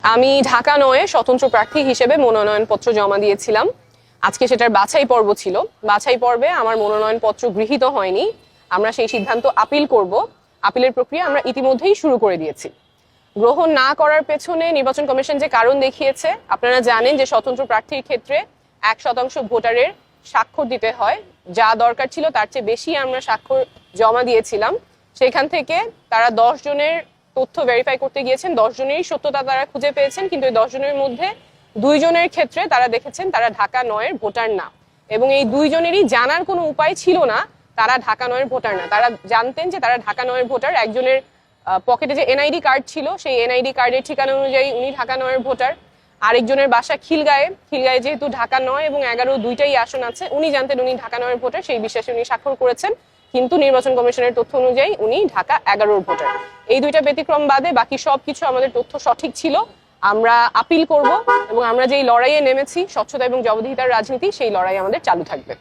আমি ঢাকা নয়ে স্বতন্ত্র প্রার্থী হিসেবে মনোনয়নপত্র জমা দিয়েছিলাম। আজকে সেটার বাছাই পর্ব ছিল। বাছাই পর্বে আমার মনোনয়নপত্র গৃহীত হয়নি। আমরা সেই সিদ্ধান্ত আপিল করব। আপিলের প্রক্রিয়া আমরা ইতিমধ্যেই শুরু করে দিয়েছি। গ্রহণ না করার পেছনে নির্বাচন কমিশন যে কারণ দেখিয়েছে, আপনারা জানেন যে স্বতন্ত্র প্রার্থীর ক্ষেত্রে 1% ভোটারের স্বাক্ষর দিতে হয়। যা দরকার ছিল তার চেয়ে বেশি আমরা স্বাক্ষর জমা দিয়েছিলাম। সেখান থেকে তারা 10 জনের তথ্য ভেরিফাই করতে গিয়েছেন, 10 জনেরই সত্যতা তারা খুঁজে পেয়েছেন, কিন্তু এই 10 জনের মধ্যে 2 জনের ক্ষেত্রে তারা দেখেছেন তারা ঢাকা নয়ের ভোটার না, এবং এই 2 জনেরই জানার কোনো উপায় ছিল না তারা ঢাকা নয়ের ভোটার না। তারা জানতেন যে তারা ঢাকা নয়ের ভোটার। একজনের পকেটে যে এনআইডি কার্ড ছিল, সেই এনআইডি কার্ডের ঠিকানা অনুযায়ী উনি ঢাকা নয়ের ভোটার। আরেকজনের বাসা খিলগাঁয়ে। খিলগাঁয়ে যেহেতু ঢাকা 9 এবং 11 দুইটাই আসন আছে, উনি জানতেন উনি ঢাকা নয়ের ভোটার, সেই বিশ্বাসে উনি স্বাক্ষর করেছেন, কিন্তু নির্বাচন কমিশনের তথ্য অনুযায়ী উনি ঢাকা 11 ভোটার। এই দুইটা ব্যতিক্রম বাদে বাকি সবকিছু আমাদের তথ্য সঠিক ছিল। আমরা আপিল করব এবং আমরা যেই লড়াইয়ে নেমেছি, স্বচ্ছতা এবং জবাবদিহিতার রাজনীতি, সেই লড়াই আমাদের চালু থাকবে।